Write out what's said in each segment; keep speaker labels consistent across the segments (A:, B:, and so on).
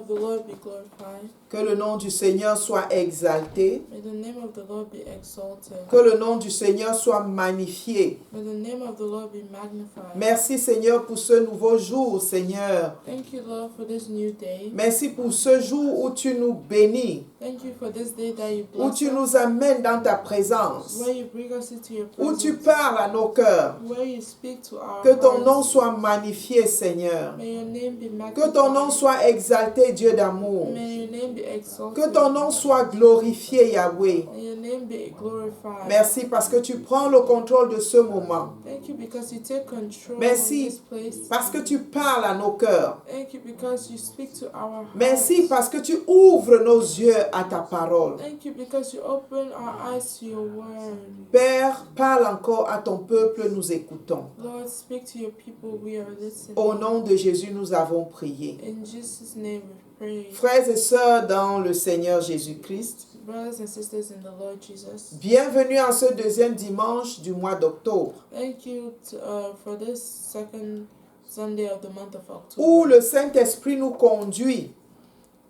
A: the Lord be glorified.
B: Que le nom du Seigneur soit exalté.
A: May the name of the Lord be exalted.
B: Que le nom du Seigneur soit magnifié.
A: May the name of the Lord be magnified.
B: Merci Seigneur pour ce nouveau jour, Seigneur.
A: Thank you, Lord, for this new day.
B: Merci pour ce jour où tu nous bénis,
A: Thank you for this day that you
B: où
A: bless
B: tu
A: us,
B: nous amènes dans ta présence,
A: where you bring us into your
B: où tu
A: presence,
B: parles à nos cœurs.
A: where you speak to our
B: Que ton nom
A: hearts.
B: soit magnifié, Seigneur.
A: May your name be
B: Que ton nom
A: magnified.
B: soit exalté, Dieu d'amour.
A: May your name be exalted.
B: Que ton nom soit glorifié, Yahweh.
A: May your name be glorified.
B: Merci parce que tu prends le contrôle de ce moment.
A: Thank you because you take control of
B: Merci
A: this place.
B: parce que tu parles à nos cœurs.
A: Thank you because you speak to our hearts.
B: Merci parce que tu ouvres nos yeux à ta parole.
A: Thank you because you open our eyes to your word.
B: Père, parle encore à ton peuple, nous écoutons.
A: Lord, speak to your people. We are listening.
B: Au nom de Jésus, nous avons prié.
A: In Jesus' name we pray.
B: Frères et sœurs dans le Seigneur Jésus-Christ,
A: Brothers and sisters in the Lord Jesus,
B: bienvenue en ce deuxième dimanche du mois d'octobre,
A: thank you for this second Sunday of the month of October.
B: où le Saint-Esprit nous conduit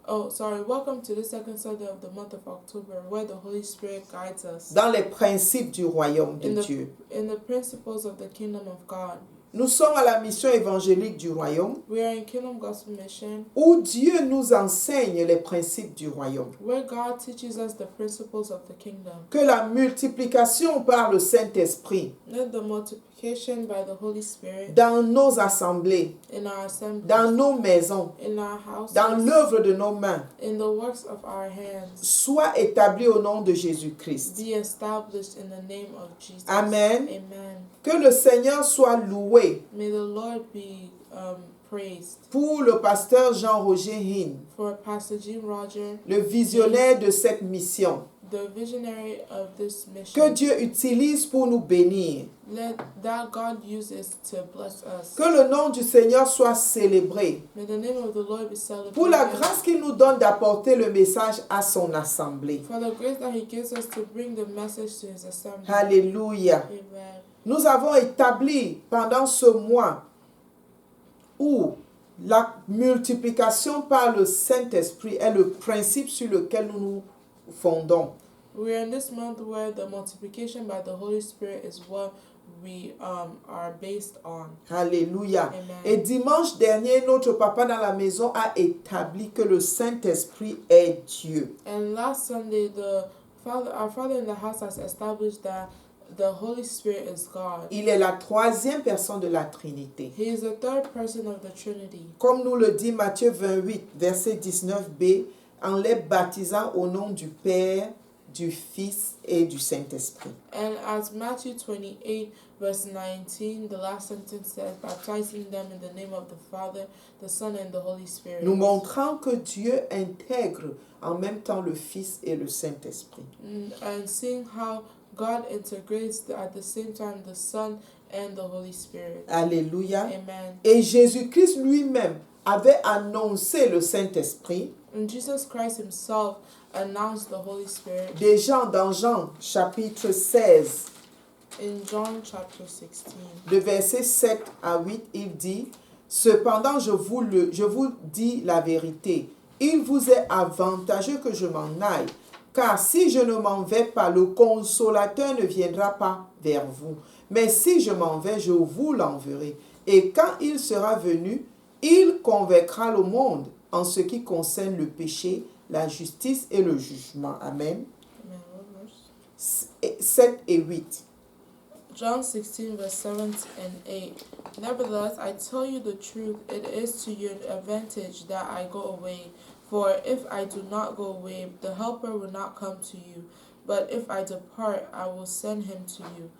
A: Welcome to the second Sunday of the month of October, where the Holy Spirit guides us
B: dans les principes du royaume de
A: in
B: Dieu.
A: the principles of the kingdom of God.
B: Nous sommes à la mission évangélique du royaume,
A: We are in Kingdom Gospel Mission,
B: où Dieu nous enseigne les principes du royaume.
A: where God teaches us the principles of the kingdom.
B: Que la multiplication par le Saint-Esprit
A: Let the multiplication by the Holy Spirit
B: dans nos assemblées,
A: in our assembly,
B: dans nos maisons,
A: in our houses,
B: dans l'œuvre de nos mains,
A: in the works of our hands,
B: soit établie au nom de Jésus-Christ.
A: be established in the name of Jesus.
B: Amen.
A: Amen.
B: Que le Seigneur soit loué
A: May the Lord be praised.
B: pour le pasteur Jean-Roger Hinn,
A: For Pastor Jim Roger,
B: le visionnaire de cette mission.
A: the visionary of this mission.
B: Que Dieu utilise pour nous bénir.
A: That God uses to bless us.
B: Que le nom du Seigneur soit célébré.
A: May the name of the Lord be celebrated.
B: Pour la grâce qu'il nous donne d'apporter le message à son assemblée.
A: For the grace that He gives us to bring the message to His assembly.
B: Alléluia.
A: Amen.
B: Nous avons établi pendant ce mois où la multiplication par le Saint-Esprit est le principe sur lequel nous nous fondons.
A: We are in this month where the multiplication by the Holy Spirit is what we are based on.
B: Alléluia.
A: Amen.
B: Et dimanche dernier, notre papa dans la maison a établi que le Saint-Esprit est Dieu.
A: And last Sunday, our father in the house has established that the Holy Spirit is God.
B: Il est la troisième personne de la Trinité.
A: He is the third person of the Trinity.
B: Comme nous le dit Matthieu 28, verset 19b, en les baptisant au nom du Père, du Fils et du Saint-Esprit.
A: And as Matthew 28, verse 19, the last sentence says, baptizing them in the name of the Father, the Son, and the Holy Spirit.
B: Nous montrons que Dieu intègre en même temps le Fils et le Saint-Esprit.
A: And seeing how God integrates at the same time the Son and the Holy Spirit.
B: Alléluia.
A: Amen.
B: Et Jésus-Christ lui-même avait annoncé le Saint-Esprit
A: And Jesus Christ Himself announced the Holy Spirit
B: déjà dans Jean chapitre 16,
A: in John chapter 16.
B: de versets 7 à 8, il dit « Cependant, je vous dis la vérité, il vous est avantageux que je m'en aille, car si je ne m'en vais pas, le Consolateur ne viendra pas vers vous. Mais si je m'en vais, je vous l'enverrai. Et quand il sera venu, il convaincra le monde en ce qui concerne le péché, la justice et le jugement. » Amen.
A: Amen. What verse?
B: 7 et 8.
A: John 16, verse 7 and 8. Nevertheless, I tell you the truth, it is to your advantage that I go away. For if I do not go away, the Helper will not come to you. But if I depart, I will send him to you.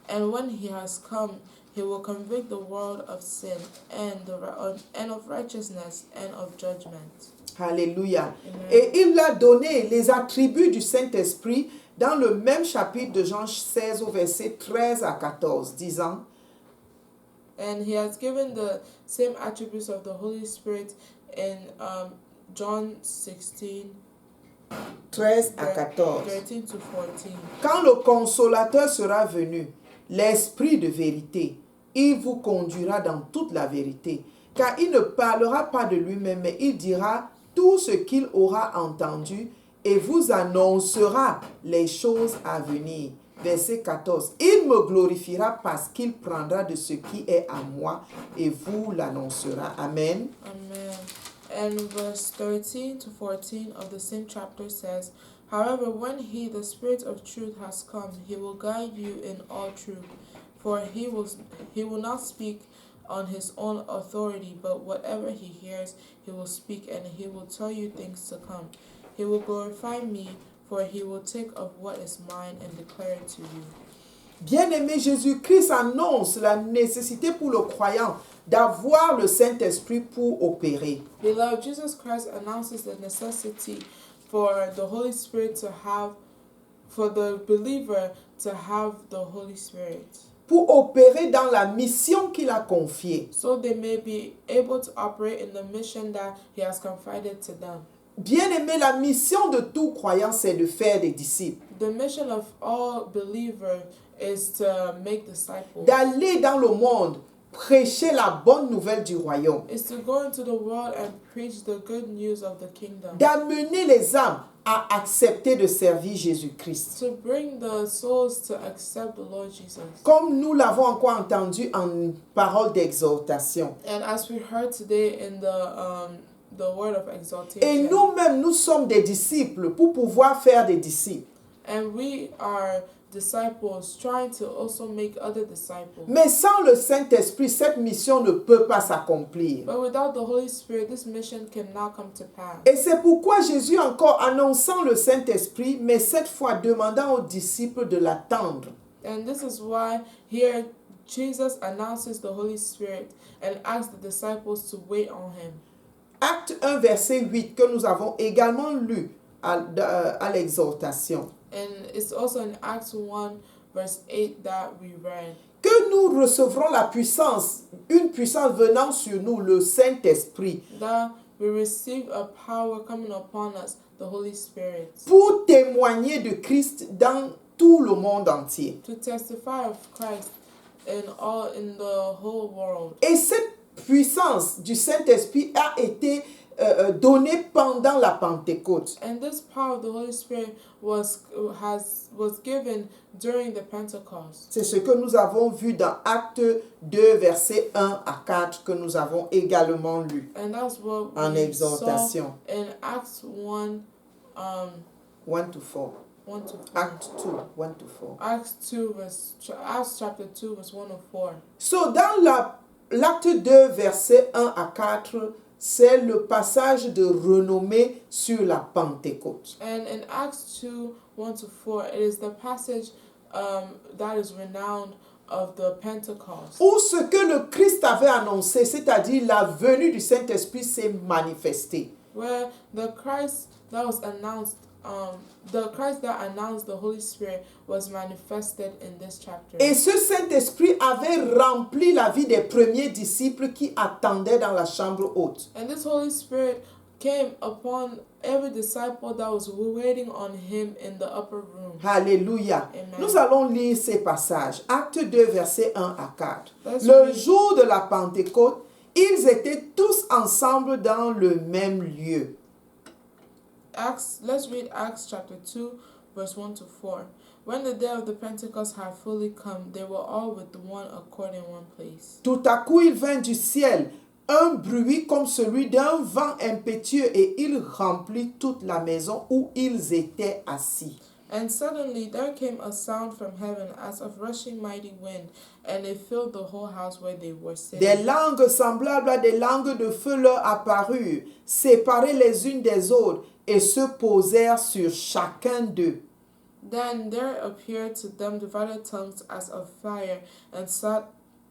A: And when he has come, he will convict the world of sin and of righteousness and of judgment.
B: Alléluia.
A: Amen.
B: Et il a donné les attributs du Saint-Esprit dans le même chapitre de Jean 16 au verset 13 à 14, disant
A: And he has given the same attributes of the Holy Spirit in John 16,
B: 13 à 14.
A: 13 to 14.
B: Quand le Consolateur sera venu, l'Esprit de vérité, il vous conduira dans toute la vérité, car il ne parlera pas de lui-même, mais il dira tout ce qu'il aura entendu et vous annoncera les choses à venir. Verset 14. Il me glorifiera parce qu'il prendra de ce qui est à moi et vous l'annoncera. Amen.
A: Amen. And verse 13 to 14 of the same chapter says, However, when he, the Spirit of truth, has come, he will guide you in all truth. For he will not speak on his own authority, but whatever he hears, he will speak, and he will tell you things to come. He will glorify me, for he will take of what is mine and declare it to you.
B: Bien-aimé, Jésus-Christ annonce la nécessité pour le croyant d'avoir le Saint-Esprit pour opérer.
A: Beloved, Jesus Christ announces the necessity for the Holy Spirit to have, for the believer to have the Holy Spirit.
B: Pour opérer dans la mission qu'il a confiée.
A: So they may be able to operate in the mission that he has confided to them.
B: Bien-aimé, la mission de tout croyant, c'est de faire des disciples.
A: The mission of all believers is to make disciples.
B: D'aller dans le monde, prêcher la bonne nouvelle du royaume.
A: Is to go into the world and preach the good news of the kingdom.
B: D'amener les âmes à accepter de servir Jésus-Christ.
A: To bring the souls to accept the Lord Jesus.
B: Comme nous l'avons encore entendu en parole d'exhortation.
A: And as we heard today in the word of exaltation.
B: Et nous-mêmes, nous sommes des disciples pour pouvoir faire des disciples.
A: And we are disciples trying to also make other disciples.
B: Mais sans le Saint-Esprit, cette mission ne peut pas s'accomplir.
A: But without the Holy Spirit, this mission cannot come to pass.
B: Et c'est pourquoi Jésus, encore annonçant le Saint-Esprit, mais cette fois demandant aux disciples de l'attendre.
A: And this is why here Jesus announces the Holy Spirit and asks the disciples to wait on him.
B: Acte 1, verset 8, que nous avons également lu à l'exhortation.
A: And it's also in Acts 1 verse 8 that we read.
B: Que nous recevrons la puissance, une puissance venant sur nous, le Saint-Esprit,
A: That we receive a power coming upon us, the Holy Spirit,
B: pour témoigner de Christ dans tout le monde entier.
A: to testify of Christ in the whole world.
B: Et cette puissance du Saint-Esprit a été donnée pendant la Pentecôte.
A: And this power of the Holy Spirit was given during the Pentecost.
B: C'est ce que nous avons vu dans Acte 2, versets 1 à 4, que nous avons également lu
A: And that's what
B: en
A: we
B: exhortation.
A: saw in Acts 1,
B: 1 to 4.
A: 1 to 4.
B: Acte 2, 1 to 4.
A: Acts chapter 2 verse 1 to 4.
B: So, dans l'acte 2, versets 1 à 4, c'est le passage de renommée sur la Pentecôte.
A: And in Acts 2, 1 to 4, it is the passage that is renowned of the Pentecost.
B: Où ce que le Christ avait annoncé, c'est-à-dire la venue du Saint-Esprit, s'est manifesté.
A: Where the Christ that was announced, the Christ that announced the Holy Spirit was manifested in this chapter.
B: Et ce Saint-Esprit avait rempli la vie des premiers disciples qui attendaient dans la chambre haute.
A: And this Holy Spirit came upon every disciple that was waiting on him in the upper room.
B: Alléluia.
A: Amen.
B: Nous allons lire ces passages. Acte 2, versets 1 à 4.
A: Let's
B: Le
A: read.
B: jour de la Pentecôte, ils étaient tous ensemble dans le même lieu.
A: Let's read Acts chapter 2, verse 1 to 4. When the day of the Pentecost had fully come, they were all with one accord in one place.
B: Tout à coup, il vint du ciel un bruit comme celui d'un vent impétueux et il remplit toute la maison où ils étaient assis.
A: And suddenly there came a sound from heaven as of rushing mighty wind, and it filled the whole house where they were sitting.
B: Des langues semblables à des langues de feu leur apparurent, séparées les unes des autres, et se posèrent sur chacun d'eux.
A: Then there appeared to them divided tongues as of fire,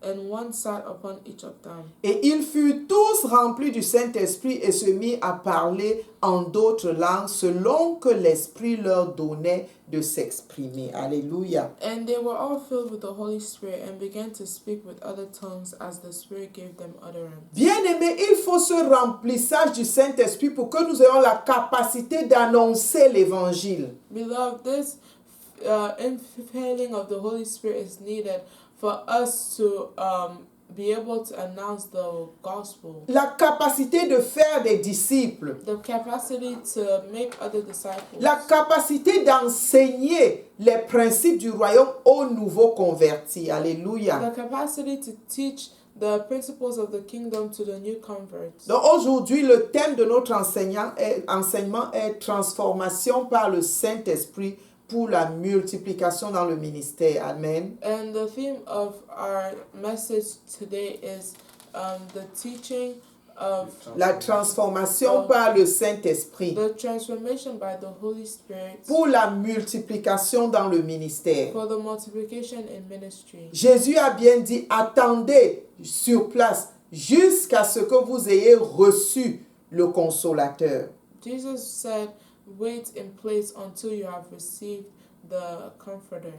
A: and one sat upon each of them.
B: Et ils furent tous remplis du Saint-Esprit et se mirent à parler en d'autres langues selon que l'Esprit leur donnait de s'exprimer. Alléluia.
A: And they were all filled with the Holy Spirit and began to speak with other tongues as the Spirit gave them utterance.
B: Bien-aimés, il faut ce remplissage du Saint-Esprit pour que nous ayons la capacité d'annoncer l'Évangile.
A: Beloved, this infilling of the Holy Spirit is needed for us to be able to announce the gospel,
B: la capacité de faire des disciples,
A: the capacity to make other disciples,
B: la capacité d'enseigner les principes du royaume aux nouveaux convertis. Alléluia.
A: the capacity to teach the principles of the kingdom to the new converts.
B: Donc aujourd'hui, le thème de notre enseignement est transformation par le Saint-Esprit pour la multiplication dans le ministère. Amen.
A: And the theme of our message today is the teaching of
B: La transformation par le Saint-Esprit
A: the transformation by the Holy Spirit
B: pour la multiplication dans le ministère.
A: for the multiplication in ministry.
B: Jésus a bien dit, attendez sur place jusqu'à ce que vous ayez reçu le consolateur.
A: Jesus said, wait in place until you have received the comforter,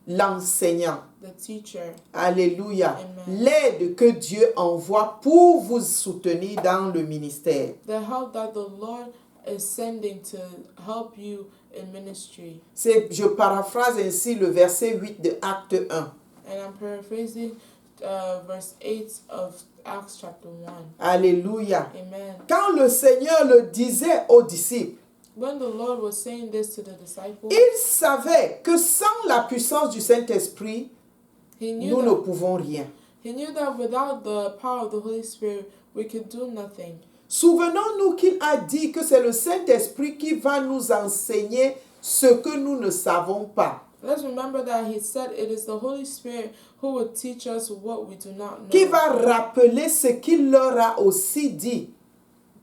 B: L'enseignant.
A: the teacher,
B: Alléluia.
A: Amen.
B: L'aide que Dieu envoie pour vous soutenir dans le ministère.
A: the help that the Lord is sending to help you in ministry.
B: Je paraphrase ainsi le verset 8 de Acte 1.
A: And I'm paraphrasing verse 8 of Acts chapter 1.
B: Alléluia.
A: Amen.
B: Quand le Seigneur le disait aux disciples,
A: When the Lord was saying this to the disciples,
B: il savait que sans la puissance du Saint-Esprit,
A: he knew
B: nous ne
A: that
B: pouvons rien.
A: He knew that without the power of the Holy Spirit, we could do nothing.
B: Souvenons-nous qu'il a dit que c'est le Saint-Esprit qui va nous enseigner ce que nous ne savons pas,
A: Let's remember that he said it is the Holy Spirit who will teach us what we do not know.
B: qui va rappeler ce qu'il leur a aussi dit.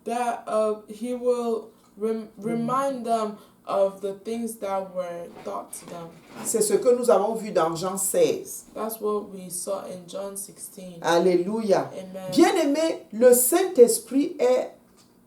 A: That he will remind them of the things that were taught to them.
B: C'est ce que nous avons vu dans Jean 16.
A: That's what we saw in John 16.
B: Alléluia.
A: Amen.
B: Bien-aimé, le Saint-Esprit est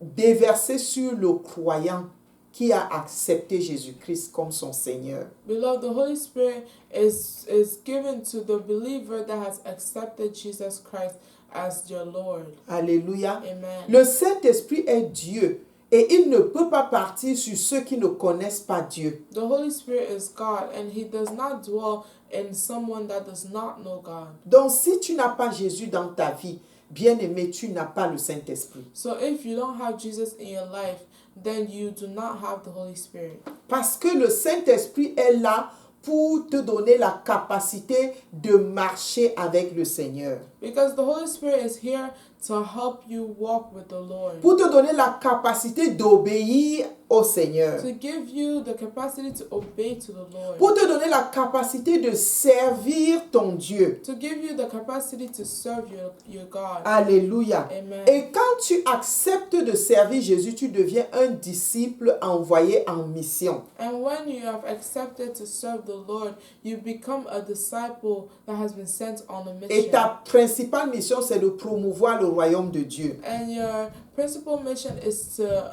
B: déversé sur le croyant qui a accepté Jésus-Christ comme son Seigneur.
A: Beloved, the Holy Spirit is given to the believer that has accepted Jesus Christ as your Lord.
B: Alléluia.
A: Amen.
B: Le Saint-Esprit est Dieu et il ne peut pas partir sur ceux qui ne connaissent pas Dieu.
A: The Holy Spirit is God, and He does not dwell in someone that does not know God.
B: Donc si tu n'as pas Jésus dans ta vie, bien-aimé, tu n'as pas le Saint-Esprit.
A: So if you don't have Jesus in your life, then you do not have the Holy Spirit.
B: Parce que le Saint-Esprit est là pour te donner la capacité de marcher avec le Seigneur.
A: Because the Holy Spirit is here to help you walk with the Lord.
B: Pour te donner la capacité d'obéir au Seigneur.
A: To give you the capacity to obey to the Lord.
B: Pour te donner la capacité de servir ton Dieu.
A: To give you the capacity to serve your God.
B: Alléluia.
A: Amen.
B: Et quand tu acceptes de servir Jésus, tu deviens un disciple envoyé en mission.
A: And when you have accepted to serve the Lord, you become a disciple that has been sent on a mission.
B: Et ta principale mission, c'est de promouvoir le royaume de Dieu.
A: And your principal mission is to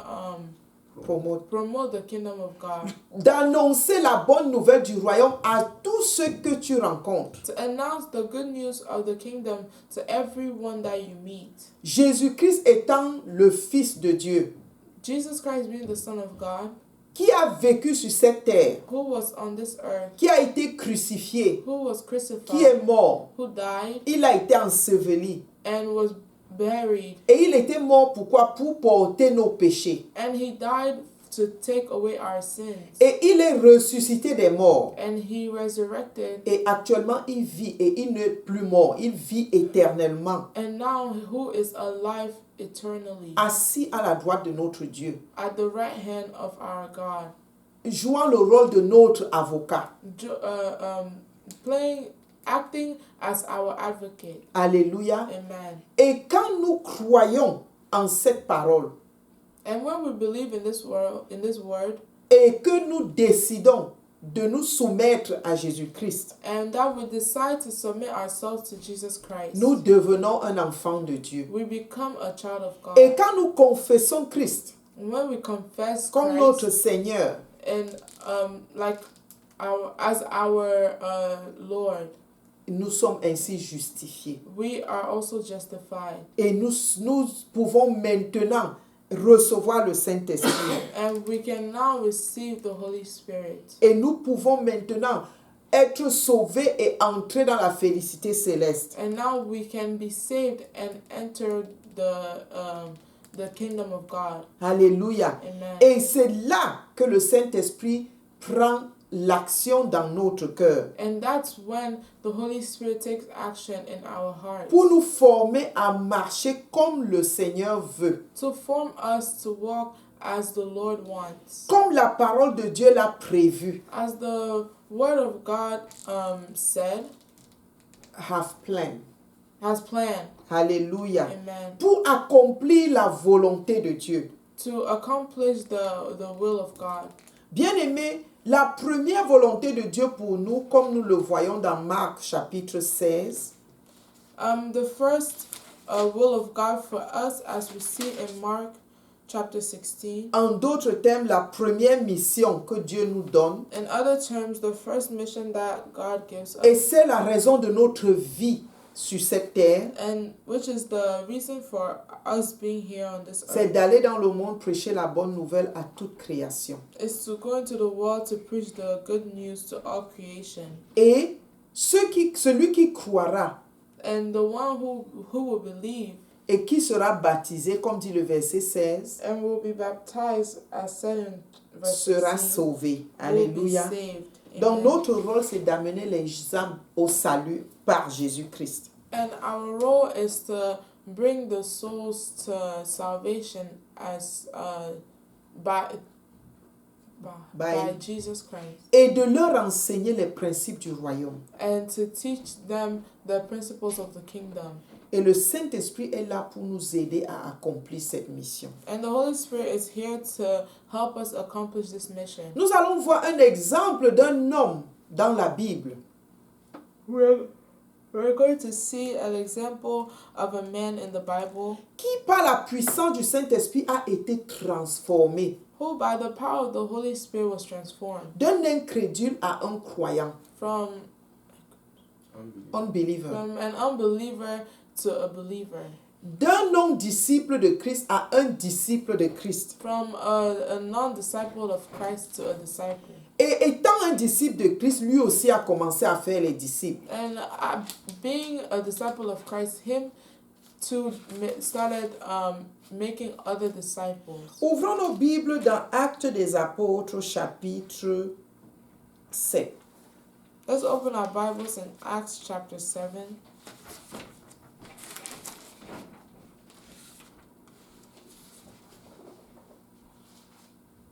A: promote the kingdom of God.
B: D'annoncer la bonne nouvelle du royaume à tous ceux que tu rencontres.
A: To announce the good news of the kingdom to everyone that you meet.
B: Jésus-Christ étant le Fils de Dieu,
A: Jesus Christ being the Son of God,
B: qui a vécu sur cette terre,
A: who was on this earth,
B: qui a été crucifié,
A: who was
B: qui
A: crucified,
B: est mort,
A: who died,
B: il a été enseveli.
A: and was buried.
B: Et il était mort pourquoi? Pour porter nos péchés.
A: And he died to take away our sins.
B: Et il est ressuscité des morts.
A: And he resurrected.
B: Et actuellement, il vit et il n'est plus mort. Il vit éternellement.
A: And now who is alive eternally
B: Assis à la droite de notre Dieu.
A: at the right hand of our God.
B: Jouant le rôle de notre avocat.
A: Acting as our advocate.
B: Alléluia.
A: Amen.
B: Et quand nous croyons en cette parole
A: And when we believe in this word,
B: et que nous décidons de nous soumettre à Jésus-Christ,
A: and that we decide to submit ourselves to Jesus Christ,
B: nous devenons un enfant de Dieu.
A: we become a child of God.
B: Et quand nous confessons Christ
A: And when we confess
B: comme
A: Christ
B: notre Seigneur,
A: and as our Lord,
B: nous sommes ainsi justifiés.
A: we are also justified.
B: Et nous pouvons maintenant recevoir le Saint-Esprit.
A: And we can now receive the Holy Spirit.
B: Et nous pouvons maintenant être sauvés et entrer dans la félicité céleste.
A: And now we can be saved and enter the kingdom of God.
B: Alléluia.
A: Amen.
B: Et c'est là que le Saint-Esprit prend l'action dans notre cœur
A: And that's when the Holy Spirit takes action in our hearts
B: pour nous former à marcher comme le Seigneur veut.
A: to form us to walk as the Lord wants,
B: Comme la parole de Dieu l'a prévu.
A: as the Word of God said,
B: Have plan.
A: has planned.
B: Alléluia.
A: Amen.
B: Pour accomplir la volonté de Dieu.
A: To accomplish the will of God.
B: Bien-aimés, la première volonté de Dieu pour nous, comme nous le voyons dans Marc chapitre 16,
A: The first will of God for us, as we see in Mark chapter 16.
B: en d'autres termes, la première mission que Dieu nous donne,
A: In other terms, the first mission that God gives
B: et
A: us,
B: c'est la raison de notre vie sur cette terre,
A: and which is the reason for us being here on this
B: c'est
A: earth,
B: d'aller dans le monde prêcher la bonne nouvelle à toute création.
A: is to go into the world to preach the good news to all creation.
B: Et celui qui croira
A: And the one who will believe
B: et qui sera baptisé, comme dit le verset 16,
A: and will be baptized, as said in verse
B: sera
A: 16,
B: sauvé.
A: will be
B: Alléluia.
A: saved.
B: Donc
A: Amen.
B: notre rôle, c'est d'amener les âmes au salut par Jésus-Christ.
A: And our role is to bring the souls to salvation as by Jesus Christ,
B: Et de leur enseigner les principes du royaume.
A: and to teach them the principles of the kingdom.
B: Et le Saint-Esprit est là pour nous aider à accomplir cette mission.
A: And the Holy Spirit is here to help us accomplish this mission.
B: Nous allons voir un exemple d'un homme dans la Bible
A: We're going to see an example of a man in the Bible
B: qui, par la puissance du Saint-Esprit, a été transformé
A: who, by the power of the Holy Spirit, was transformed
B: d'un incrédule à un croyant,
A: from
B: unbeliever,
A: an unbeliever to a believer,
B: d'un non-disciple de Christ à un disciple de Christ.
A: from a non-disciple of Christ to a disciple.
B: Et étant un disciple de Christ, lui aussi a commencé à faire les disciples.
A: And being a disciple of Christ, him too started making other disciples.
B: Ouvrons nos Bibles dans Actes des Apôtres, chapitre 7.
A: Let's open our Bibles in Acts chapter 7.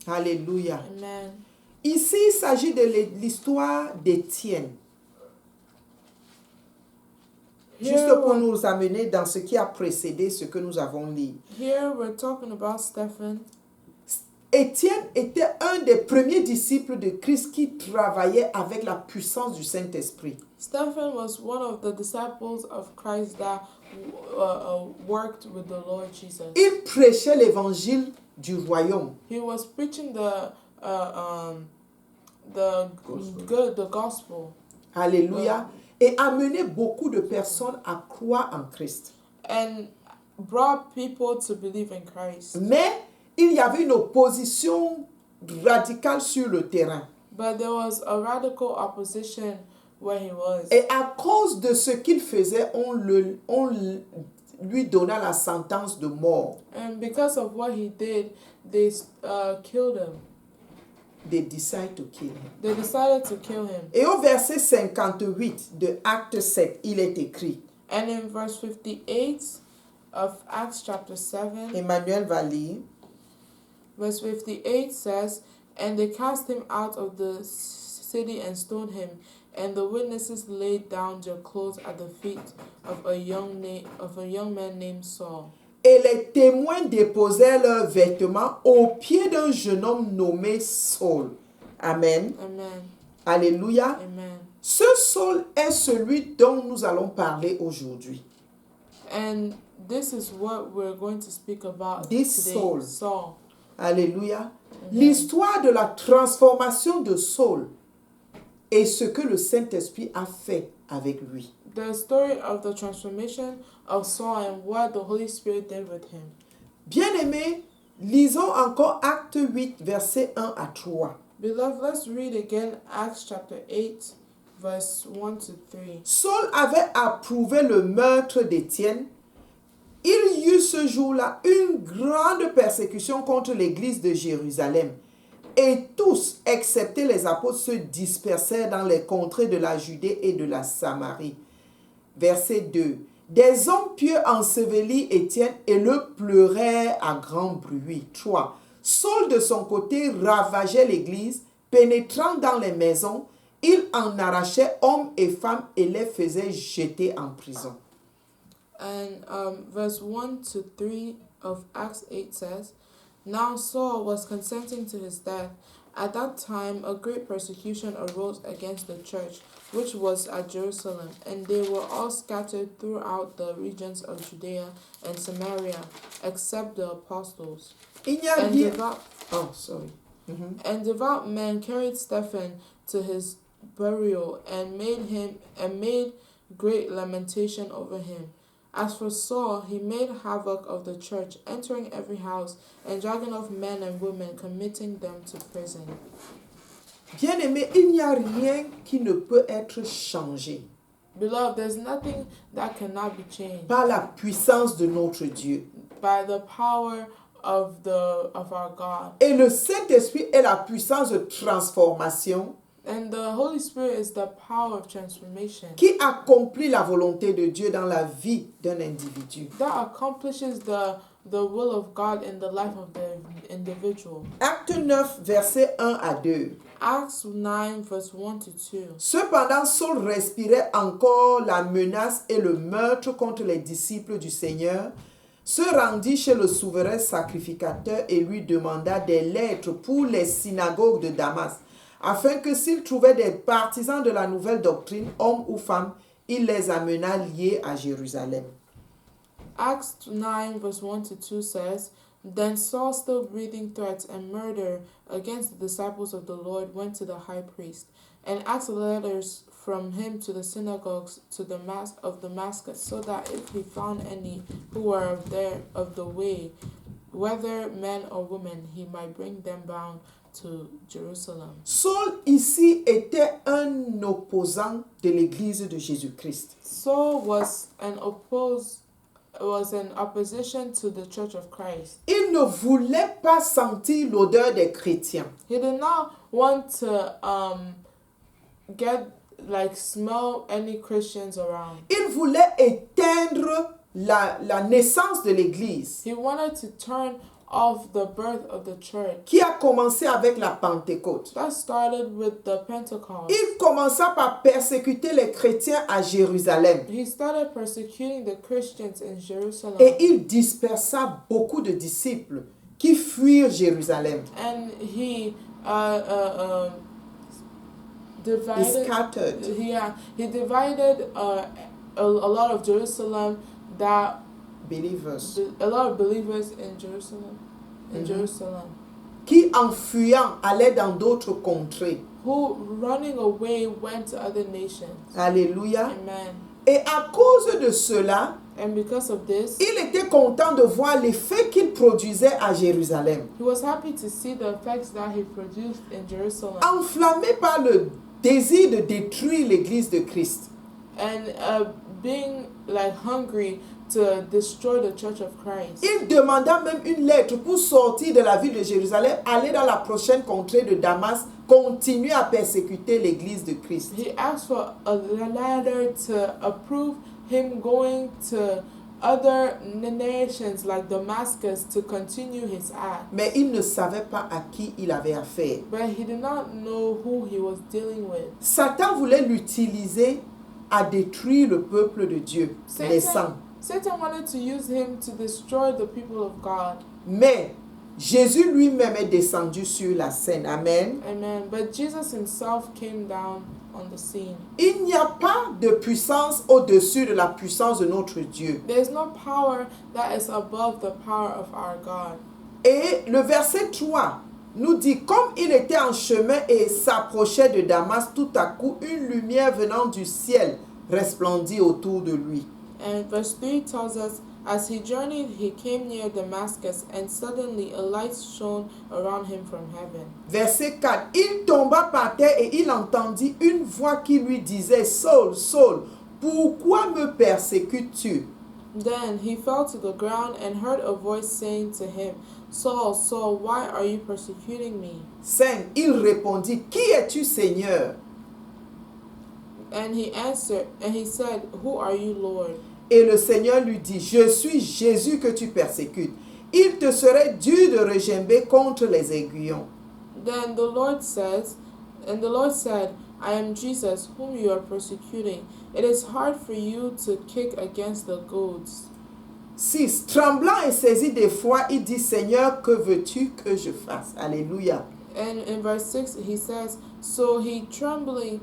B: Alléluia.
A: Amen.
B: Ici, il s'agit de l'histoire d'Étienne. Juste pour nous amener dans ce qui a précédé ce que nous avons lu.
A: Here we're talking about Stephen.
B: Étienne était un des premiers disciples de Christ qui travaillait avec la puissance du Saint-Esprit.
A: Stephen was one of the disciples of Christ that worked with the Lord Jesus.
B: Il prêchait l'évangile du royaume.
A: He was preaching the gospel.
B: Alléluia. Et amenait beaucoup de personnes à croire en Christ.
A: And brought people to believe in Christ.
B: Mais il y avait une opposition radicale sur le terrain.
A: But there was a radical opposition where he was.
B: Et à cause de ce qu'il faisait, on lui donna la sentence de mort.
A: And because of what he did, they killed him.
B: They decided to kill him.
A: They decided to kill him.
B: Et au verset 58 de Acte 7, il est écrit.
A: And in verse 58 of Acts chapter 7,
B: Emmanuel va lire.
A: verse 58 says, "And they cast him out of the city and stoned him, and the witnesses laid down their clothes at the feet of a young man named Saul.
B: Et les témoins déposèrent leurs vêtements aux pieds d'un jeune homme nommé Saul. Amen.
A: Amen.
B: Alléluia.
A: Amen.
B: Ce Saul est celui dont nous allons parler aujourd'hui.
A: And this is what we're going to speak about
B: This
A: today.
B: Saul.
A: Saul.
B: Alléluia. L'histoire de la transformation de Saul et ce que le Saint-Esprit a fait avec lui.
A: The story of the transformation of Saul and what the Holy Spirit did with him.
B: Bien-aimés, lisons encore Acte 8, versets 1 à 3.
A: Beloved, let's read again Acts chapter 8, verse 1 to 3.
B: Saul avait approuvé le meurtre d'Étienne. Il y eut ce jour-là une grande persécution contre l'église de Jérusalem. Et tous, excepté les apôtres, se dispersèrent dans les contrées de la Judée et de la Samarie. Verset 2. Des hommes pieux ensevelirent Étienne et le pleurèrent à grand bruit. 3. Saul de son côté ravageait l'église, pénétrant dans les maisons, il en arrachait hommes et femmes et les faisait jeter en prison.
A: And verse 1 to 3 of Acts 8 says, Now Saul was consenting to his death. At that time a great persecution arose against the church, which was at Jerusalem, and they were all scattered throughout the regions of Judea and Samaria, except the apostles.
B: Il n'y a
A: And
B: rien.
A: devout,
B: Oh, sorry. Mhm.
A: and devout men carried Stephen to his burial and made great lamentation over him. As for Saul, he made havoc of the church, entering every house and dragging off men and women, committing them to prison.
B: Bien-aimé, il n'y a rien qui ne peut être changé
A: Beloved, there's nothing that cannot be changed
B: par la puissance de notre Dieu.
A: by the power of our God.
B: Et le Saint-Esprit est la puissance de transformation
A: And the Holy Spirit is the power of transformation
B: qui accomplit la volonté de Dieu dans la vie d'un individu.
A: that accomplishes the will of God in the life of the individual.
B: Acte 9, versets 1 à 2.
A: Acts 9 verse 1 to 2.
B: Cependant, Saul respirait encore la menace et le meurtre contre les disciples du Seigneur, se rendit chez le souverain sacrificateur et lui demanda des lettres pour les synagogues de Damas, afin que s'il trouvait des partisans de la nouvelle doctrine, hommes ou femmes, il les amena liés à Jérusalem.
A: Acts 9 verse 1 to 2 says, Then Saul, still breathing threats and murder against the disciples of the Lord, went to the high priest and asked letters from him to the synagogues of Damascus, so that if he found any who were of the way, whether men or women, he might bring them bound to Jerusalem.
B: Saul ici était un opposant de l'Église de Jésus-Christ.
A: Saul was in opposition to the Church of Christ.
B: Il ne voulait pas sentir l'odeur des chrétiens.
A: He did not want to smell any Christians around.
B: Il voulait éteindre la naissance de l'Église
A: He wanted to turn off the birth of the church.
B: qui a commencé avec la Pentecôte.
A: That started with the Pentecost.
B: Il commença par persécuter les chrétiens à Jérusalem
A: He started persecuting the Christians in Jerusalem.
B: et il dispersa beaucoup de disciples qui fuirent Jérusalem.
A: And he divided.
B: Scattered.
A: He divided a lot of Jerusalem. That
B: Believers.
A: a lot of believers in Jerusalem. Jerusalem.
B: Qui en fuyant allaient dans d'autres contrées.
A: Who running away went to other nations.
B: Alléluia.
A: Amen.
B: Et à cause de cela,
A: And because of this,
B: il était content de voir l'effet qu'il produisait à Jérusalem.
A: he was happy to see the effects that he produced in Jerusalem.
B: Enflammé par le désir de détruire l'Église de Christ.
A: And being hungry to destroy the Church of Christ.
B: Il demanda même une lettre pour sortir de la ville de Jérusalem, aller dans la prochaine contrée de Damas, continuer à persécuter l'Église de Christ.
A: He asked for a letter to approve him going to other nations like Damascus to continue his act.
B: Mais il ne savait pas à qui il avait affaire.
A: But he did not know who he was dealing with.
B: Satan voulait l'utiliser à détruire le peuple de Dieu, les saints.
A: Satan wanted to use him to destroy the people of God.
B: Mais Jésus lui-même est descendu sur la scène. Amen.
A: Amen. But Jesus himself came down on the scene.
B: Il n'y a pas de puissance au-dessus de la puissance de notre Dieu.
A: There is no power that is above the power of our God.
B: Et le verset 3 nous dit, comme il était en chemin et s'approchait de Damas, tout à coup, une lumière venant du ciel resplendit autour de lui.
A: And verse 3 tells us, As he journeyed, he came near Damascus, and suddenly a light shone around him from heaven.
B: Verset 4. Il tomba par terre et il entendit une voix qui lui disait, Saul, Saul, pourquoi me persécutes-tu?
A: Then he fell to the ground and heard a voice saying to him, Saul, Saul, why are you persecuting me?
B: 5. Il répondit, Qui es-tu, Seigneur?
A: And he answered, and he said, Who are you, Lord?
B: Et le Seigneur lui dit, Je suis Jésus que tu persécutes. Il te serait dû de regimber contre les aiguillons.
A: Then the Lord says, and the Lord said, I am Jesus, whom you are persecuting. It is hard for you to kick against the goads.
B: 6. Tremblant et saisi d'effroi, il dit, Seigneur, que veux-tu que je fasse? Alléluia.
A: And in verse 6 he says, So he trembling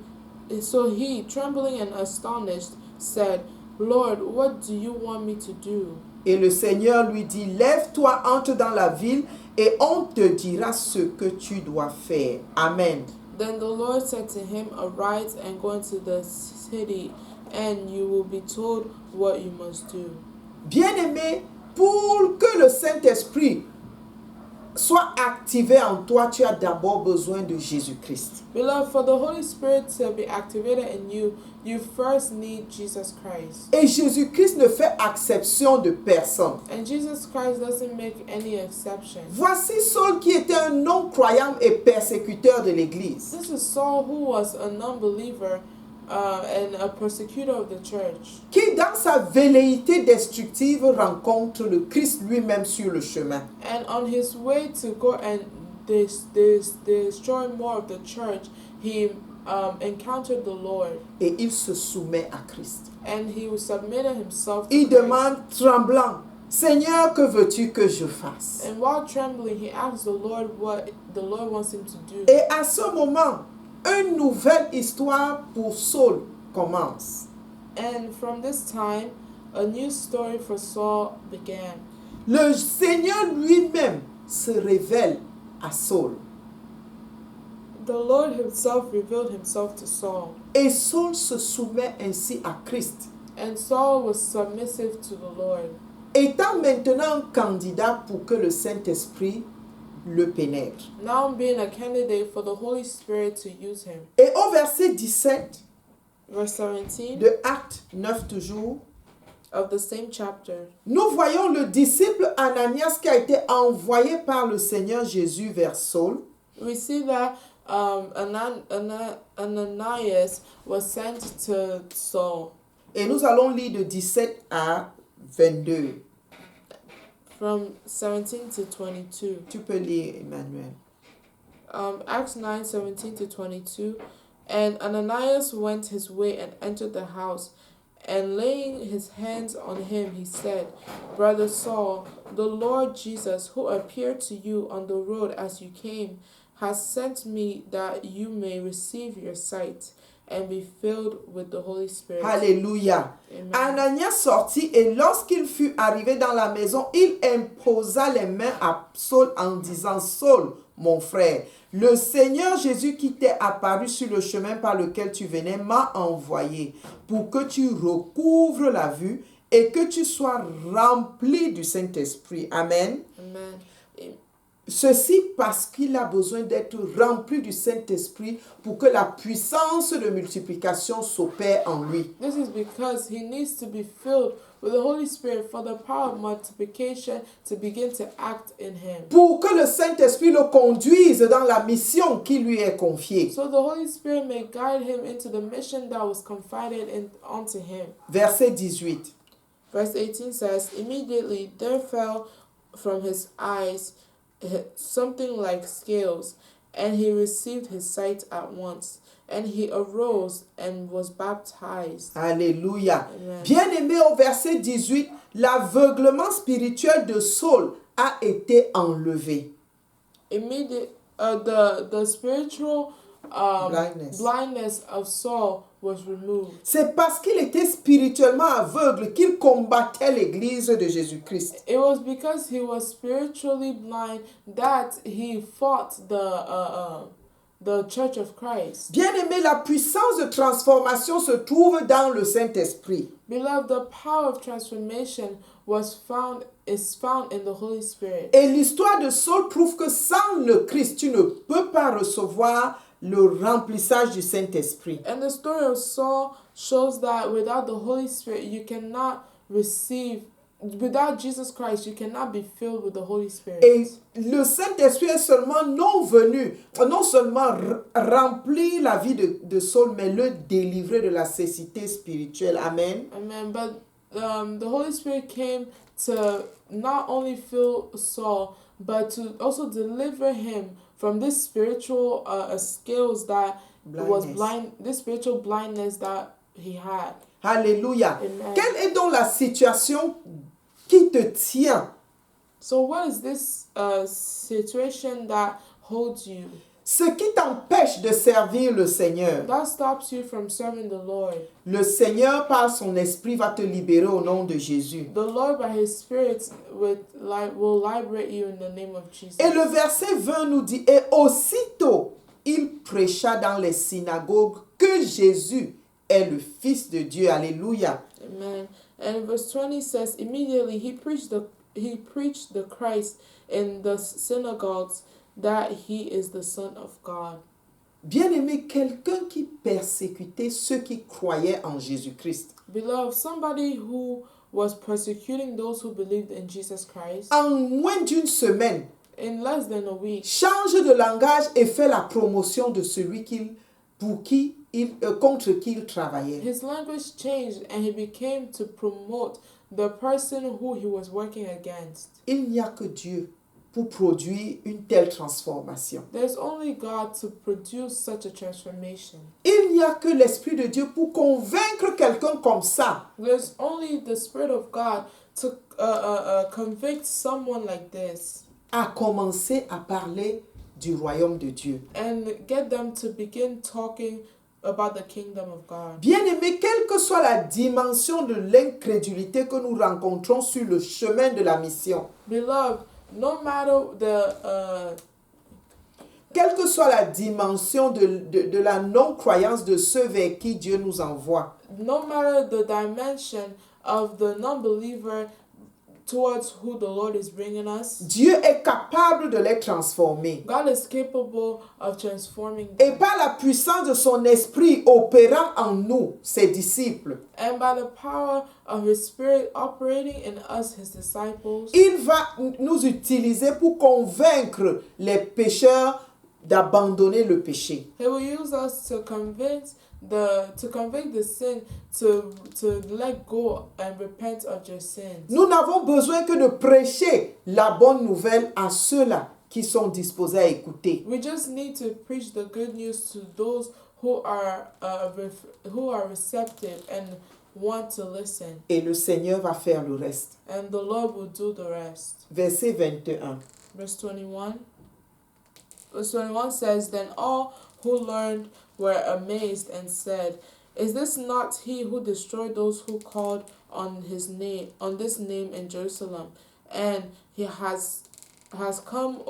A: and astonished said, Lord, what do you want me to do?
B: Et le Seigneur lui dit, Lève-toi, entre dans la ville, et on te dira ce que tu dois faire. Amen.
A: Then the Lord said to him, Arise and go into the city, and you will be told what you must do.
B: Bien-aimé, pour que le Saint-Esprit soit activé en toi, tu as d'abord besoin de Jésus-Christ.
A: Beloved, for the Holy Spirit to be activated in you, you first need Jesus Christ.
B: Et Jésus-Christ ne fait exception de personne.
A: And Jesus Christ doesn't make any exception.
B: Voici Saul qui était un non-croyant et persécuteur de l'Église.
A: This is Saul, who was a non-believer and a persecutor of the church,
B: Qui dans sa velléité destructive rencontre le Christ lui-même sur le chemin.
A: and on his way to go and destroy more of the church, he encountered the Lord,
B: Et il se soumet à Christ.
A: and he submitted himself to
B: Il
A: Christ.
B: demande tremblant, Seigneur, que veux-tu que je fasse?
A: And while trembling, he asked the Lord what the Lord wants him to do.
B: Et à ce moment, une nouvelle histoire pour Saul commence.
A: And from this time, a new story for Saul began.
B: Le Seigneur lui-même se révèle à Saul.
A: The Lord himself revealed himself to Saul,
B: Et Saul se soumet ainsi à Christ,
A: and Saul was submissive to the Lord,
B: étant maintenant un candidat pour que le Saint-Esprit le pénètre.
A: now being a candidate for the Holy Spirit to use him.
B: Et au verset 17
A: Verse 17
B: de Actes 9 toujours,
A: of the same chapter,
B: nous voyons le disciple Ananias qui a été envoyé par le Seigneur Jésus vers Saul.
A: we see that Ananias was sent to Saul.
B: Et nous allons lire de 17 à 22.
A: From 17 to 22.
B: Tu peux lire, Emmanuel.
A: Acts 9, 17 to 22. And Ananias went his way and entered the house, and laying his hands on him, he said, Brother Saul, the Lord Jesus, who appeared to you on the road as you came, has sent me that you may receive your sight and be filled with the Holy Spirit.
B: Alléluia.
A: Amen.
B: Ananias sortit et lorsqu'il fut arrivé dans la maison, il imposa les mains à Saul en disant, Saul, mon frère, le Seigneur Jésus qui t'est apparu sur le chemin par lequel tu venais m'a envoyé pour que tu recouvres la vue et que tu sois rempli du Saint-Esprit. Amen.
A: Amen.
B: Ceci parce qu'il a besoin d'être rempli du Saint-Esprit pour que la puissance de multiplication s'opère en lui.
A: This is because he needs to be filled with the Holy Spirit for the power of multiplication to begin to act in him.
B: Pour que le Saint-Esprit le conduise dans la mission qui lui est confiée.
A: So the Holy Spirit may guide him into the mission that was confided onto him.
B: Verset 18.
A: Verse 18 says, Immediately there fell from his eyes something like scales, and he received his sight at once. And he arose and was baptized.
B: Alléluia.
A: Amen.
B: Bien-aimé, au verset 18, l'aveuglement spirituel de Saul a été enlevé.
A: The spiritual
B: Blindness.
A: blindness of Saul was removed.
B: C'est parce qu'il était spirituellement aveugle qu'il combattait l'Église de Jésus-Christ.
A: It was because he was spiritually blind that he fought the Church of Christ.
B: Bien-aimé, la puissance de transformation se trouve dans le Saint-Esprit.
A: Beloved, the power of transformation is found in the Holy Spirit.
B: Et l'histoire de Saul prouve que sans le Christ, tu ne peux pas recevoir le remplissage du Saint-Esprit.
A: And the story of Saul shows that without the Holy Spirit, you cannot receive, without Jesus Christ, you cannot be filled with the Holy Spirit.
B: Et le Saint-Esprit est seulement non seulement remplir la vie de Saul, mais le délivrer de la cécité spirituelle. Amen.
A: Amen. But the Holy Spirit came to not only fill Saul, but to also deliver him from this spiritual skills that was blind, this spiritual blindness that he had.
B: Alléluia.
A: Amen.
B: Quelle est donc la situation qui te tient?
A: So what is this situation that holds you?
B: Ce qui t'empêche de servir le Seigneur.
A: That stops you from serving the Lord.
B: Le Seigneur, par son esprit, va te libérer au nom de Jésus.
A: The Lord, by His Spirit, will liberate you in the name of Jesus.
B: Et le verset 20 nous dit, et aussitôt, il prêcha dans les synagogues que Jésus est le Fils de Dieu. Alléluia.
A: Amen. And verse 20 says, immediately he preached the Christ in the synagogues, that he is the Son of God.
B: Bien-aimé, quelqu'un qui persécutait ceux qui croyaient en Jésus-Christ.
A: Beloved, somebody who was persecuting those who believed in Jesus Christ,
B: En moins d'une semaine,
A: in less than a week,
B: change de langage et fait la promotion de celui contre qui il travaillait.
A: his language changed and he became to promote the person who he was working against.
B: Il n'y a que Dieu pour produire une telle transformation.
A: There's only God to produce such a transformation.
B: Il n'y a que l'Esprit de Dieu pour convaincre quelqu'un comme ça.
A: There's only the Spirit of God to convict someone like this
B: À commencer à parler du royaume de Dieu.
A: and get them to begin talking about the kingdom of God.
B: Bien-aimé, quelle que soit la dimension de l'incrédulité que nous rencontrons sur le chemin de la mission,
A: Beloved, no matter
B: quelle que soit la dimension de la non-croyance de ceux vers qui Dieu nous envoie,
A: no matter the dimension of the non-believer towards who the Lord is bringing us,
B: Dieu est capable de les transformer.
A: God is capable of transforming
B: Et
A: them.
B: par la puissance de son esprit opérant en nous, ses disciples,
A: And by the power of His Spirit operating in us, His disciples,
B: il va nous utiliser pour convaincre les pécheurs d'abandonner le péché.
A: He will use us to convict the sin to let go and repent of your sins.
B: Nous n'avons besoin que de prêcher la bonne nouvelle à ceux-là qui sont disposés à écouter.
A: We just need to preach the good news to those who are receptive and want to listen.
B: Et le Seigneur va faire le reste.
A: And the Lord will do the rest.
B: Verset 21.
A: Verse 21. Verse 21 says, Then all who learned were amazed and said, Is this not he who destroyed those who called on this name in Jerusalem? And he has come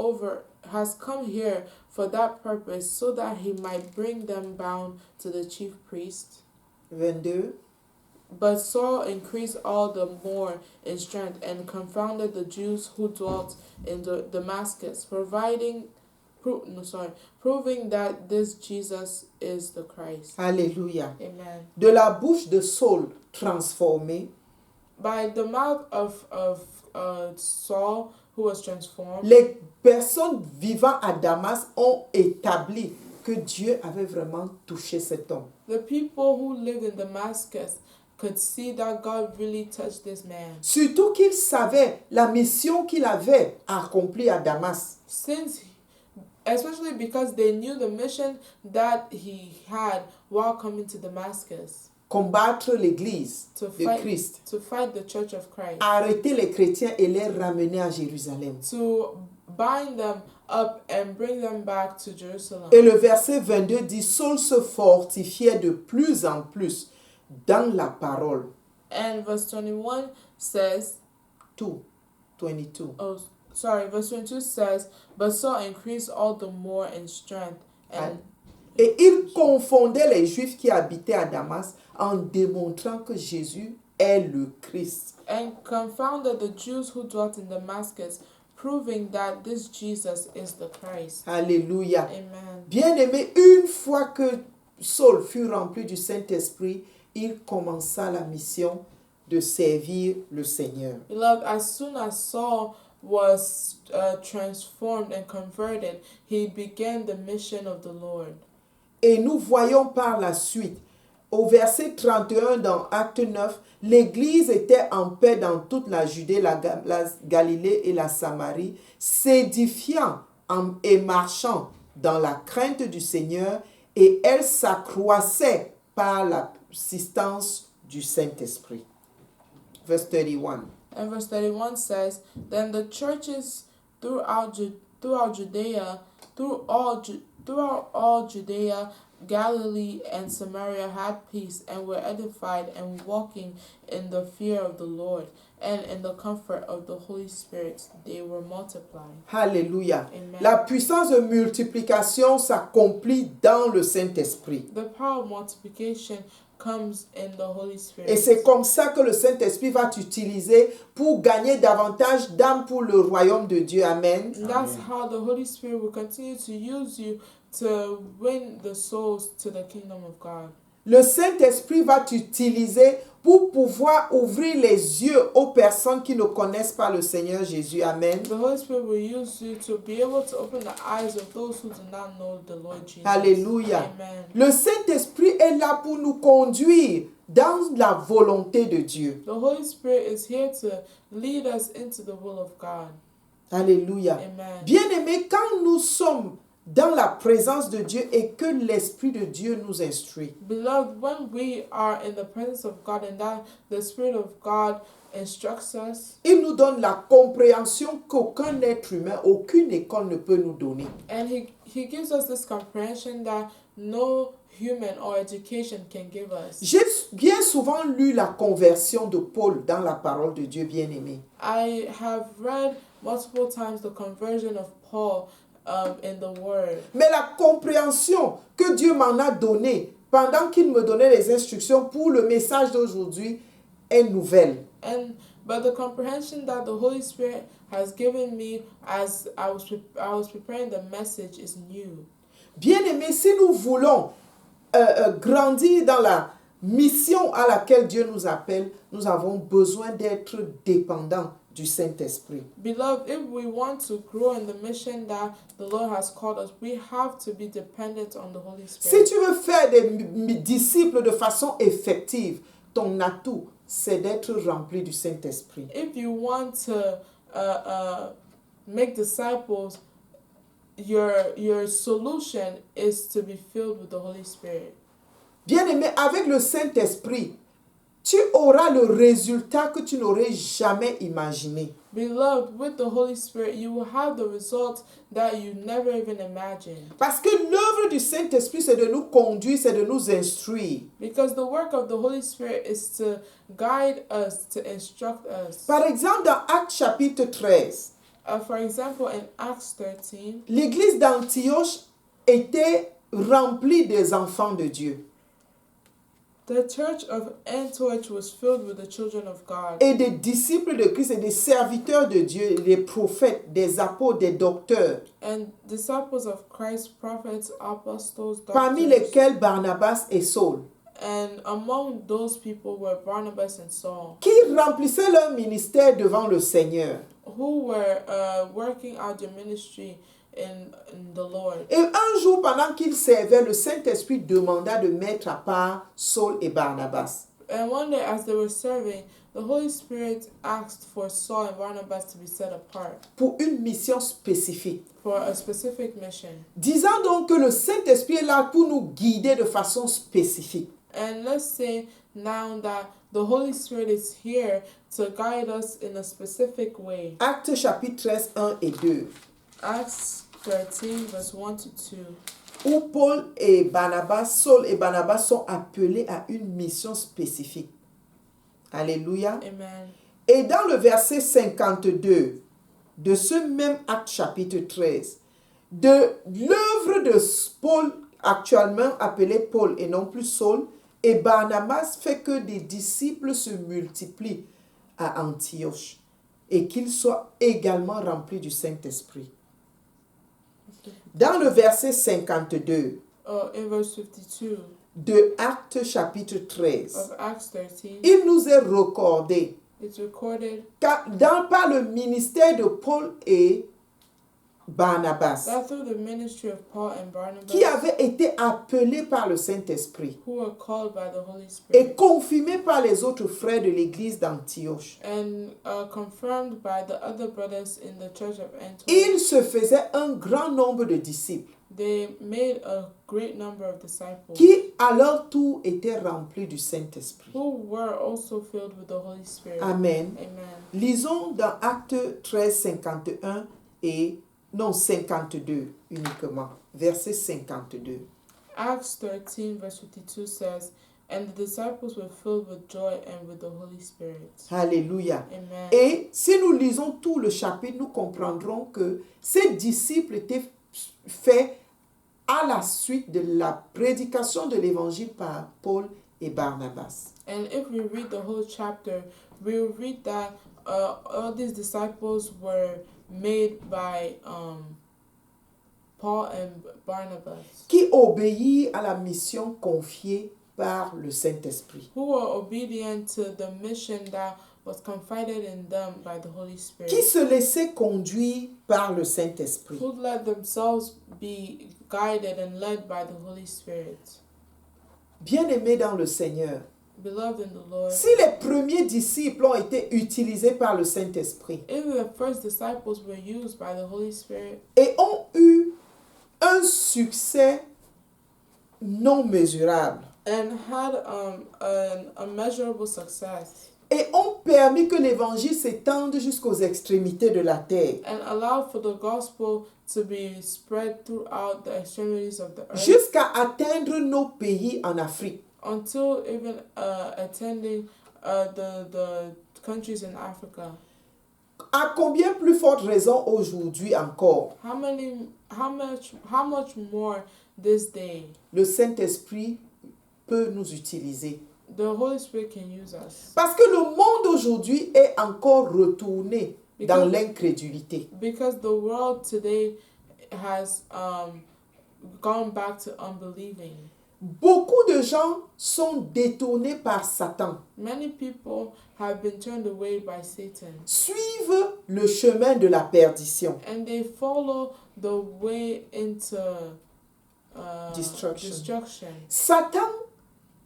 A: here for that purpose, so that he might bring them bound to the chief priest.
B: 22.
A: But Saul increased all the more in strength and confounded the Jews who dwelt in Damascus, proving that this Jesus is the Christ.
B: Alléluia.
A: Amen.
B: De la bouche de Saul transformé,
A: By the mouth of Saul, who was transformed,
B: les personnes vivant à Damas ont établi que Dieu avait vraiment touché cet homme.
A: the people who lived in Damascus could see that God really touched this man.
B: Surtout qu'il savait la mission qu'il avait accomplie à Damas.
A: Especially because they knew the mission that he had while coming to Damascus.
B: Combattre l'église
A: To
B: de
A: fight,
B: Christ.
A: to fight the church of Christ.
B: Arrêter les chrétiens et les ramener à Jérusalem.
A: To bind them up and bring them back to Jerusalem.
B: Et le verset 22 dit, Saul se fortifiait de plus en plus dans la parole.
A: And verse 21 says,
B: 22.
A: Verse 22 says, But Saul increased all the more in strength.
B: Et il confondait les Juifs qui habitaient à Damas en démontrant que Jésus est le Christ.
A: and confounded the Jews who dwelt in Damascus, proving that this Jesus is the Christ.
B: Alléluia.
A: Amen.
B: Bien-aimé, une fois que Saul fut rempli du Saint-Esprit, il commença la mission de servir le Seigneur.
A: Beloved, as soon as Saul was transformed and converted, he began the mission of the Lord.
B: Et nous voyons par la suite, au verset 31 dans Acte 9, l'Église était en paix dans toute la Judée, la Galilée et la Samarie, s'édifiant et marchant dans la crainte du Seigneur, et elle s'accroissait par l'assistance du Saint-Esprit. Verse 31.
A: And verse 31 says, Then the churches throughout Judea, throughout all Judea, Galilee, and Samaria had peace, and were edified, and walking in the fear of the Lord, and in the comfort of the Holy Spirit, they were multiplying.
B: Alléluia.
A: Amen.
B: La puissance de multiplication s'accomplit dans le Saint-Esprit.
A: The power of multiplication comes in the Holy Spirit.
B: Et c'est comme ça que le Saint-Esprit va t'utiliser pour gagner davantage d'âmes pour le royaume de Dieu. Amen.
A: And that's how the Holy Spirit will continue to use you to win the souls to the kingdom of God.
B: Le Saint-Esprit va t'utiliser pour pouvoir ouvrir les yeux aux personnes qui ne connaissent pas le Seigneur Jésus. Amen.
A: The Holy Spirit will use you to be able to open the eyes of those who do not know the Lord Jesus.
B: Alléluia.
A: Amen.
B: Le Saint-Esprit est là pour nous conduire dans la volonté de Dieu.
A: The Holy Spirit is here to lead us into the will of God.
B: Alléluia.
A: Amen.
B: Bien-aimés, quand nous sommes dans la présence de Dieu et que l'Esprit de Dieu nous instruit,
A: Beloved, when we are in the presence of God and that the Spirit of God instructs us,
B: il nous donne la compréhension qu'aucun être humain, aucune école ne peut nous donner.
A: and He gives us this comprehension that no human or education can give us.
B: J'ai bien souvent lu la conversion de Paul dans la parole de Dieu, bien-aimé.
A: I have read multiple times the conversion of Paul in the Word.
B: Mais la compréhension que Dieu m'en a donnée pendant qu'il me donnait les instructions pour le message d'aujourd'hui est nouvelle.
A: But the comprehension that the Holy Spirit has given me as I was preparing the message is new.
B: Bien-aimés, si nous voulons grandir dans la mission à laquelle Dieu nous appelle, nous avons besoin d'être dépendants du Saint-Esprit.
A: Beloved, if we want to grow in the mission that the Lord has called us, we have to be dependent on the Holy
B: Si
A: Spirit.
B: tu veux faire des disciples de façon effective, ton atout, c'est d'être rempli du Saint-Esprit.
A: If you want to make disciples, your solution is to be filled with the Holy Spirit.
B: Bien-aimé, avec le Saint-Esprit, tu auras le résultat que tu n'aurais jamais imaginé.
A: Beloved, with the Holy Spirit, you will have the results that you never even imagined.
B: Parce que l'œuvre du Saint-Esprit, c'est de nous conduire, c'est de nous instruire.
A: Because the work of the Holy Spirit is to guide us, to instruct us.
B: Par exemple, dans Actes chapitre 13,
A: For example, in Acts 13,
B: l'église d'Antioche était remplie des enfants de Dieu
A: the church of Antioch was filled with the children of God
B: et des disciples de Christ et des serviteurs de Dieu, des prophètes, des apôtres, des docteurs,
A: and disciples of Christ, prophets, apostles,
B: parmi
A: doctors.
B: lesquels Barnabas et Saul,
A: And among those people were Barnabas and Saul,
B: qui remplissaient leur ministère devant le Seigneur.
A: who were working out their ministry in the Lord.
B: Et un jour, pendant qu'ils servaient, le Saint-Esprit demanda de mettre à part Saul et Barnabas.
A: And one day, as they were serving, the Holy Spirit asked for Saul and Barnabas to be set apart
B: Pour une mission spécifique.
A: for a specific mission.
B: Disons donc que le Saint-Esprit est là pour nous guider de façon spécifique.
A: And let's say now that the Holy Spirit is here to guide us in a specific way.
B: Actes chapitre 13, 1 et 2.
A: Acts 13, verse 1 to 2.
B: Où Paul et Barnabas, Saul et Barnabas sont appelés à une mission spécifique. Alléluia.
A: Amen.
B: Et dans le verset 52 de ce même acte chapitre 13, de l'œuvre de Paul, actuellement appelé Paul et non plus Saul, et Barnabas fait que des disciples se multiplient à Antioche et qu'ils soient également remplis du Saint-Esprit. Dans le verset 52
A: in verse 52
B: de Actes chapitre 13,
A: of Acts 13,
B: il nous est recordé
A: it's recorded
B: par le ministère de Paul et Barnabas,
A: that through the ministry of Paul and Barnabas,
B: qui avaient été appelés par le Saint-Esprit
A: who were called by the Holy
B: et
A: Spirit
B: confirmés par les autres frères de l'église d'Antioche,
A: and confirmed by the other brothers in the church of Antioch,
B: il se faisait un grand nombre de disciples
A: they made a great number of disciples
B: qui à leur tour étaient remplis du Saint-Esprit.
A: who were also filled with the Holy Spirit.
B: Amen.
A: Amen.
B: Lisons dans Actes 13, 51 et non 52 uniquement, verset 52.
A: Acts 13 verse 52 says, and the disciples were filled with joy and with the Holy Spirit.
B: Alléluia.
A: Amen.
B: Et si nous lisons tout le chapitre, nous comprendrons que ces disciples étaient faits à la suite de la prédication de l'évangile par Paul et Barnabas.
A: And if we read the whole chapter, we will read that all these disciples were made by Paul and Barnabas,
B: Qui obéit à la mission confiée par le Saint-Esprit.
A: who were obedient to the mission that was confided in them by the Holy Spirit,
B: Qui se laissaient conduire par le Saint-Esprit.
A: who let themselves be guided and led by the Holy Spirit.
B: Bien-aimés dans le Seigneur,
A: Beloved in the Lord,
B: si les premiers disciples ont été utilisés par le Saint-Esprit
A: if the first disciples were used by the Holy Spirit
B: et ont eu un succès non mesurable
A: and had an immeasurable success
B: et ont permis que l'évangile s'étende jusqu'aux extrémités de la terre,
A: and allowed for the gospel to be spread throughout the extremities of the earth
B: jusqu'à atteindre nos pays en Afrique,
A: until even attending the countries in Africa.
B: à combien plus forte raison aujourd'hui encore
A: How much more this day
B: le Saint-Esprit peut nous utiliser.
A: the Holy Spirit can use us,
B: Parce que le monde aujourd'hui est encore retourné dans l'incrédulité.
A: because the world today has gone back to unbelieving.
B: Beaucoup de gens sont détournés par Satan,
A: Many people have been turned away by Satan,
B: suivent le chemin de la perdition.
A: and they follow the way into
B: Destruction. Satan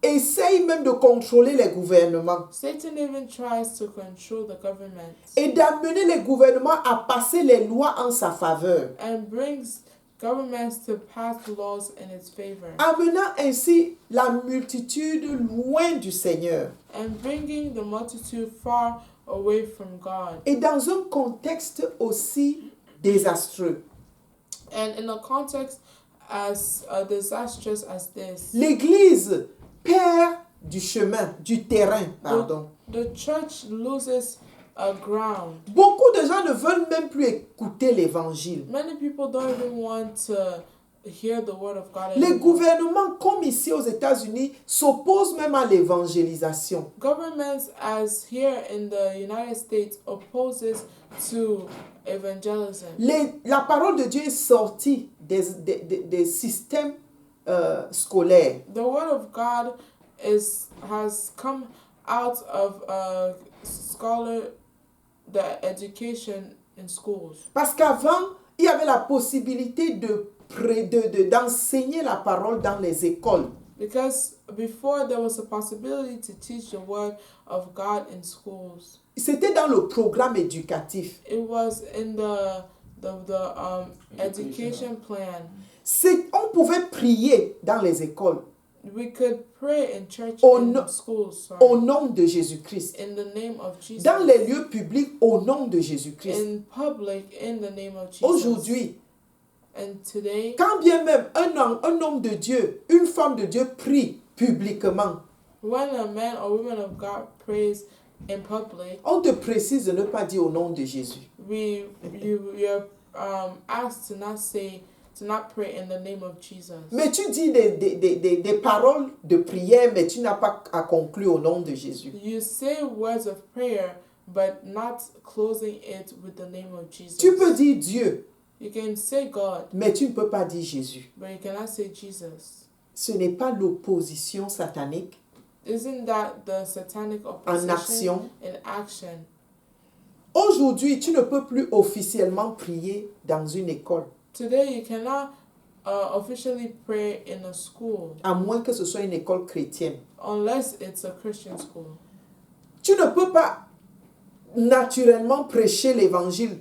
B: essaye même de contrôler les gouvernements
A: Satan even tries to control the government
B: et d'amener les gouvernements à passer les lois en sa faveur,
A: and brings governments to pass laws in its favor,
B: amenant ainsi la multitude loin du Seigneur.
A: and bringing the multitude far away from God.
B: Et dans un contexte aussi désastreux,
A: And in a context as disastrous as this,
B: l'Église perd du chemin, du terrain, pardon.
A: the church loses ground.
B: Beaucoup de gens ne veulent même plus écouter l'évangile.
A: Many people don't even want to hear the word of God
B: Les
A: anymore.
B: gouvernements, comme ici aux États-Unis, s'opposent même à l'évangélisation.
A: Governments, as here in the United States, opposes to evangelism.
B: La parole de Dieu est sortie des systèmes scolaires.
A: The word of God has come out of the education in schools.
B: Parce qu'avant, il y avait la possibilité d'enseigner la parole dans les écoles.
A: Because before there was a possibility to teach the word of God in schools.
B: C'était dans le programme éducatif.
A: It was in the education plan.
B: On pouvait prier dans les écoles
A: We could pray in church
B: in
A: schools.
B: Au nom de Jésus-Christ.
A: In the name of Jesus.
B: Dans les lieux publics, au nom de Jésus-Christ.
A: In public, in the name of Jesus.
B: Aujourd'hui,
A: and today,
B: quand bien même un homme de Dieu, une femme de Dieu prie publiquement,
A: when a man or woman of God prays in public,
B: on te précise de ne pas dire au nom de Jésus.
A: you're asked to not say to not pray in the name of Jesus.
B: Mais tu dis des paroles de prière, mais tu n'as pas à conclure au nom de Jésus.
A: You say words of prayer, but not closing it with the name of Jesus.
B: Tu peux dire Dieu,
A: You can say God,
B: mais tu ne peux pas dire Jésus.
A: but you cannot say Jesus.
B: Ce n'est pas l'opposition satanique
A: Isn't that the satanic
B: en
A: opposition
B: action.
A: in action?
B: Aujourd'hui, tu ne peux plus officiellement prier dans une école,
A: Today you cannot officially pray in a school
B: à moins que ce soit une école chrétienne.
A: unless it's a Christian school.
B: Tu ne peux pas naturellement prêcher l'évangile.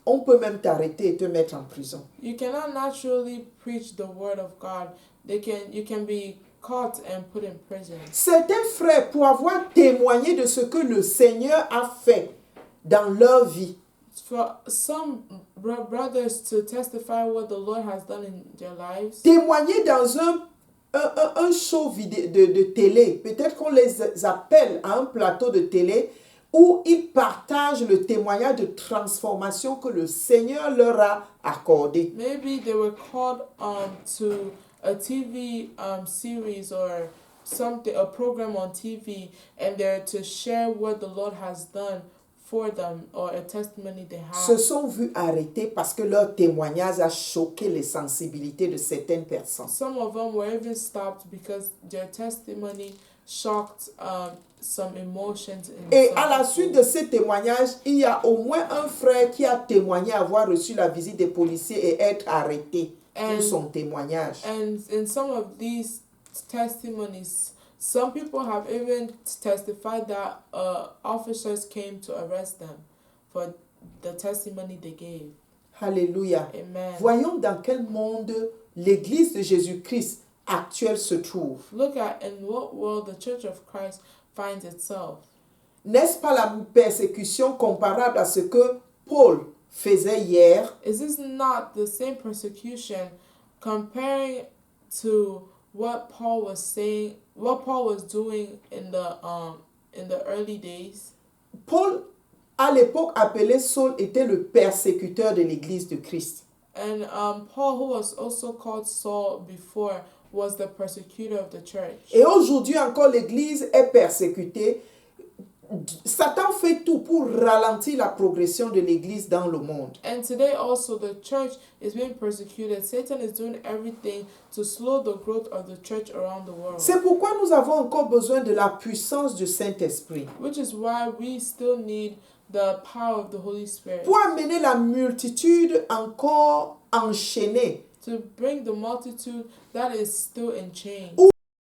B: On peut même t'arrêter et te mettre en prison.
A: You cannot naturally preach the word of God. You can be caught and put in prison.
B: Certains frères, pour avoir témoigné de ce que le Seigneur a fait dans leur vie,
A: For some brothers to testify what the Lord has done in their lives,
B: témoigner dans un show de télé, peut-être qu'on les appelle à un plateau de télé où ils partagent le témoignage de transformation que le Seigneur leur a accordé.
A: maybe they were called to a TV series or something, a program on TV, and they're to share what the Lord has done for them or a testimony they
B: Se
A: have.
B: sont vus arrêter parce que leur témoignage a choqué les sensibilités de certaines personnes.
A: Some of them were even stopped because their testimony shocked some emotions.
B: Et à la suite de ces témoignages, il y a au moins un frère qui a témoigné avoir reçu la visite des policiers et être arrêté pour son témoignage.
A: And in some of these testimonies, some people have even testified that officers came to arrest them for the testimony they gave.
B: Alléluia.
A: Amen.
B: Voyons dans quel monde l'Église de Jésus-Christ actuelle se trouve.
A: Look at in what world the Church of Christ finds itself.
B: N'est-ce pas la persécution comparable à ce que Paul faisait hier?
A: Is this not the same persecution comparing to what Paul was saying, what Paul was doing in the early days?
B: Paul, à l'époque appelé Saul, était le persécuteur de l'Église de Christ.
A: And Paul, who was also called Saul before, was the persecutor of the church.
B: Et aujourd'hui encore, l'Église est persécutée. Satan fait tout pour ralentir la progression de l'Église dans le monde.
A: And today also the church is being persecuted. Satan is doing everything to slow the growth of the church around the world.
B: C'est pourquoi nous avons encore besoin de la puissance du Saint-Esprit
A: Which is why we still need the power of the Holy Spirit
B: pour amener la multitude encore enchaînée
A: to bring the multitude that is still in chains.